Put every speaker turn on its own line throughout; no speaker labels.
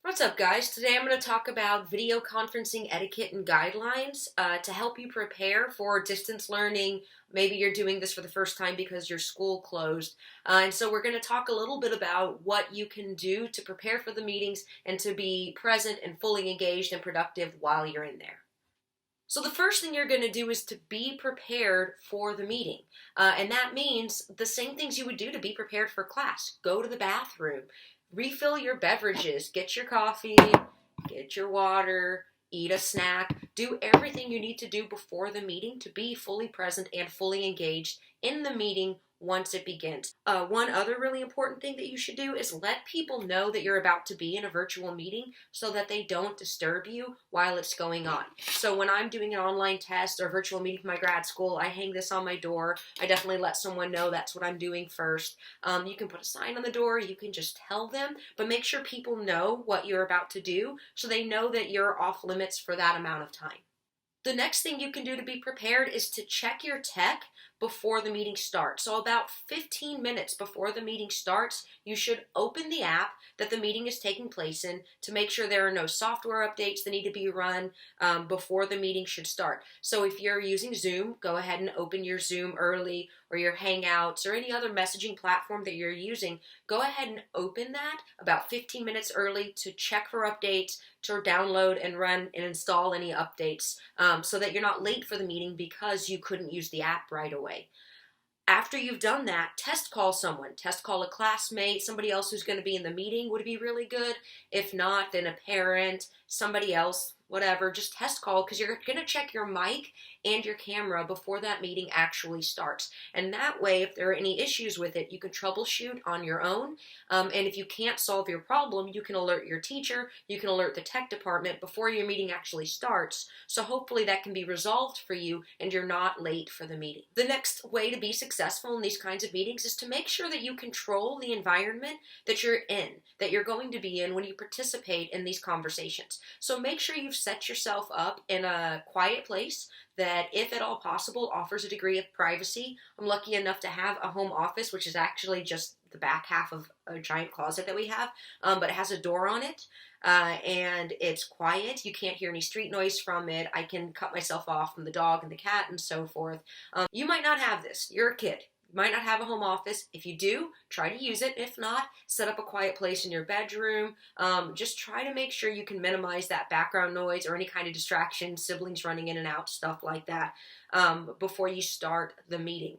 What's up, guys? Today I'm going to talk about video conferencing etiquette and guidelines to help you prepare for distance learning. Maybe you're doing this for the first time because your school closed. And so we're going to talk a little bit about what you can do to prepare for the meetings and to be present and fully engaged and productive while you're in there. So the first thing you're going to do is to be prepared for the meeting. And that means the same things you would do to be prepared for class. Go to the bathroom, refill your beverages, get your coffee, get your water, eat a snack, do everything you need to do before the meeting to be fully present and fully engaged in the meeting once it begins. One other really important thing that you should do is let people know that you're about to be in a virtual meeting so that they don't disturb you while it's going on. So when I'm doing an online test or virtual meeting for my grad school, I hang this on my door. I definitely let someone know that's what I'm doing first. You can put a sign on the door, you can just tell them, but make sure people know what you're about to do so they know that you're off limits for that amount of time. The next thing you can do to be prepared is to check your tech before the meeting starts. So about 15 minutes before the meeting starts, you should open the app that the meeting is taking place in to make sure there are no software updates that need to be run before the meeting should start. So if you're using Zoom, go ahead and open your Zoom early, or your Hangouts or any other messaging platform that you're using. Go ahead and open that about 15 minutes early to check for updates, to download and run and install any updates so that you're not late for the meeting because you couldn't use the app right away. After you've done that, test call someone. Test call a classmate, somebody else who's going to be in the meeting would be really good. If not, then a parent, somebody else, whatever. Just test call because you're going to check your mic and your camera before that meeting actually starts. And that way, if there are any issues with it, you can troubleshoot on your own. And if you can't solve your problem, you can alert your teacher, you can alert the tech department before your meeting actually starts. So hopefully that can be resolved for you and you're not late for the meeting. The next way to be successful in these kinds of meetings is to make sure that you control the environment that you're in, that you're going to be in when you participate in these conversations. So make sure you've set yourself up in a quiet place that, if at all possible, offers a degree of privacy. I'm lucky enough to have a home office, which is actually just the back half of a giant closet that we have, but it has a door on it, and it's quiet. You can't hear any street noise from it. I can cut myself off from the dog and the cat and so forth. You might not have this. You're a kid. You might not have a home office. If you do, try to use it. If not, set up a quiet place in your bedroom. Just try to make sure you can minimize that background noise or any kind of distraction, siblings running in and out, stuff like that, before you start the meeting.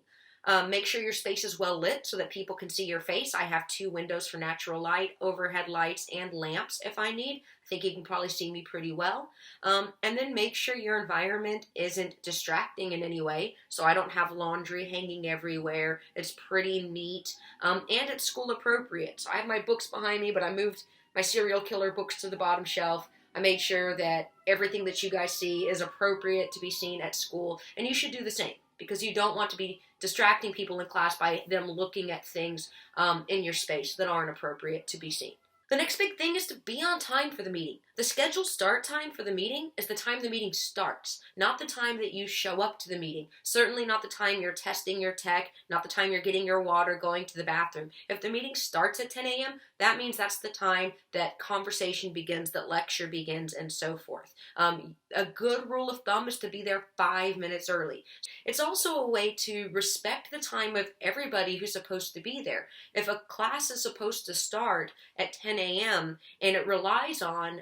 Make sure your space is well lit so that people can see your face. I have 2 windows for natural light, overhead lights, and lamps if I need. I think you can probably see me pretty well. And then make sure your environment isn't distracting in any way. So I don't have laundry hanging everywhere. It's pretty neat. And it's school appropriate. So I have my books behind me, but I moved my serial killer books to the bottom shelf. I made sure that everything that you guys see is appropriate to be seen at school. And you should do the same, because you don't want to be distracting people in class by them looking at things in your space that aren't appropriate to be seen. The next big thing is to be on time for the meeting. The scheduled start time for the meeting is the time the meeting starts, not the time that you show up to the meeting. Certainly not the time you're testing your tech, not the time you're getting your water, going to the bathroom. If the meeting starts at 10 a.m., that means that's the time that conversation begins, that lecture begins, and so forth. A good rule of thumb is to be there 5 minutes early. It's also a way to respect the time of everybody who's supposed to be there. If a class is supposed to start at 10 a.m. and it relies on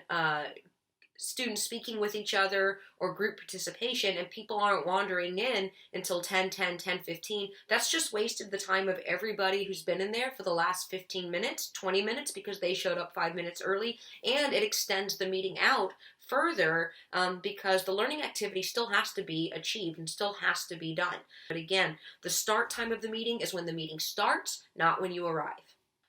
students speaking with each other or group participation, and people aren't wandering in until 10:15, that's just wasted the time of everybody who's been in there for the last 15 minutes, 20 minutes, because they showed up 5 minutes early, and it extends the meeting out further because the learning activity still has to be achieved and still has to be done. But again, the start time of the meeting is when the meeting starts, not when you arrive.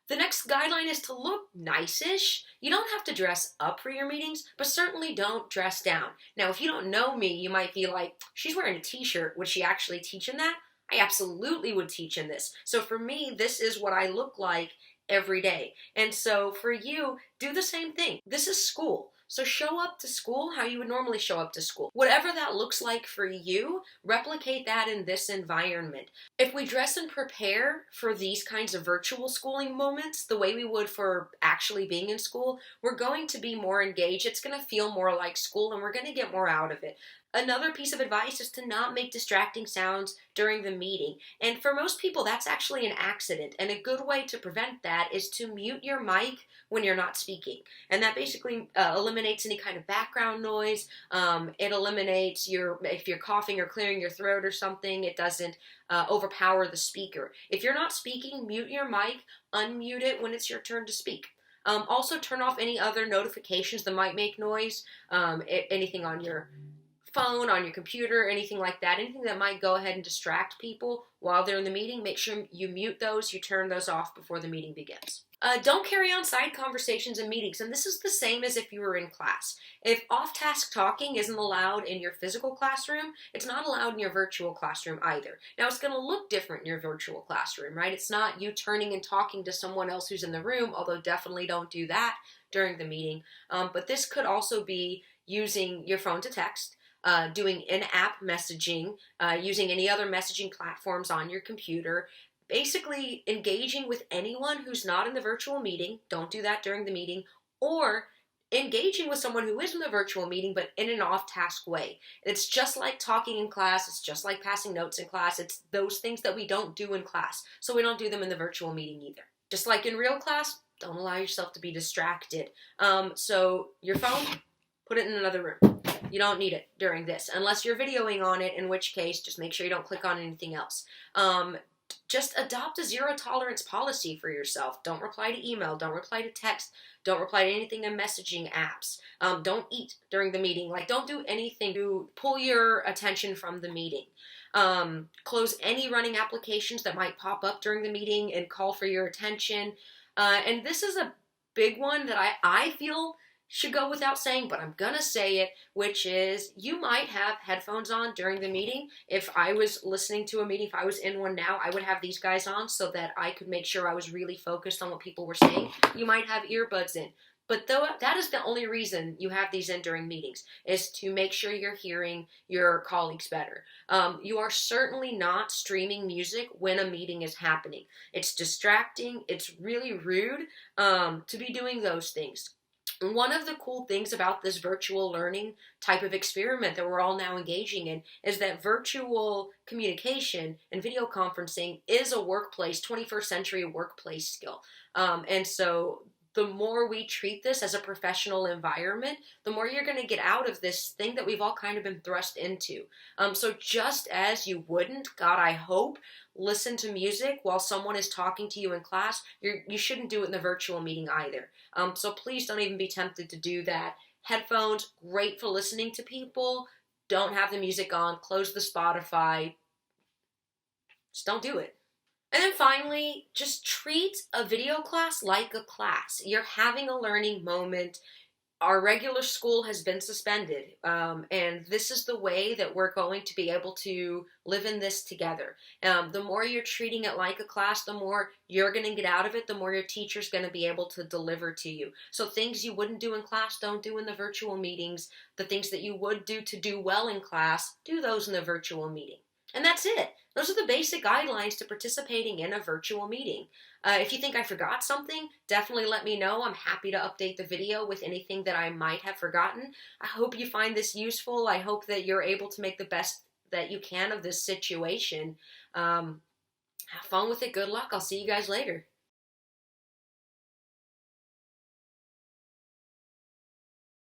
The next guideline is to look nice-ish. You don't have to dress up for your meetings, but certainly don't dress down. Now, if you don't know me, you might be like, she's wearing a t-shirt. Would she actually teach in that? I absolutely would teach in this. So for me, this is what I look like every day. And so for you, do the same thing. This is school. So show up to school how you would normally show up to school. Whatever that looks like for you, replicate that in this environment. If we dress and prepare for these kinds of virtual schooling moments the way we would for actually being in school, we're going to be more engaged. It's going to feel more like school, and we're going to get more out of it. Another piece of advice is to not make distracting sounds during the meeting. And for most people, that's actually an accident. And a good way to prevent that is to mute your mic when you're not speaking. And that basically eliminates any kind of background noise. It eliminates if you're coughing or clearing your throat or something, it doesn't overpower the speaker. If you're not speaking, mute your mic, unmute it when it's your turn to speak. Also, turn off any other notifications that might make noise, anything on your phone, on your computer, anything like that, anything that might go ahead and distract people while they're in the meeting. Make sure you mute those, you turn those off before the meeting begins. Don't carry on side conversations in meetings, and this is the same as if you were in class. If off-task talking isn't allowed in your physical classroom, it's not allowed in your virtual classroom either. Now, it's going to look different in your virtual classroom, right? It's not you turning and talking to someone else who's in the room, although definitely don't do that during the meeting. But this could also be using your phone to text, doing in-app messaging, using any other messaging platforms on your computer, basically engaging with anyone who's not in the virtual meeting. Don't do that during the meeting, or engaging with someone who is in the virtual meeting but in an off-task way. It's just like talking in class. It's just like passing notes in class. It's those things that we don't do in class, so we don't do them in the virtual meeting either. Just like in real class, don't allow yourself to be distracted. So your phone, put it in another room. You don't need it during this, unless you're videoing on it, in which case, just make sure you don't click on anything else. Just adopt a zero tolerance policy for yourself. Don't reply to email. Don't reply to text. Don't reply to anything in messaging apps. Don't eat during the meeting. Don't do anything to pull your attention from the meeting. Close any running applications that might pop up during the meeting and call for your attention. And this is a big one that I feel should go without saying, but I'm gonna say it, which is you might have headphones on during the meeting. If I was listening to a meeting, if I was in one now, I would have these guys on so that I could make sure I was really focused on what people were saying. You might have earbuds in. But that is the only reason you have these in during meetings, is to make sure you're hearing your colleagues better. You are certainly not streaming music when a meeting is happening. It's distracting. It's really rude to be doing those things. One of the cool things about this virtual learning type of experiment that we're all now engaging in is that virtual communication and video conferencing is a workplace, 21st century workplace skill. And so the more we treat this as a professional environment, the more you're going to get out of this thing that we've all kind of been thrust into. So just as you wouldn't, God, I hope, listen to music while someone is talking to you in class, you shouldn't do it in the virtual meeting either. So please don't even be tempted to do that. Headphones, great for listening to people. Don't have the music on. Close the Spotify. Just don't do it. And then finally, just treat a video class like a class. You're having a learning moment. Our regular school has been suspended, and this is the way that we're going to be able to live in this together. The more you're treating it like a class, the more you're going to get out of it, the more your teacher's going to be able to deliver to you. So things you wouldn't do in class, don't do in the virtual meetings. The things that you would do to do well in class, do those in the virtual meeting. And that's it. Those are the basic guidelines to participating in a virtual meeting. If you think I forgot something, definitely let me know. I'm happy to update the video with anything that I might have forgotten. I hope you find this useful. I hope that you're able to make the best that you can of this situation. Have fun with it. Good luck. I'll see you guys later.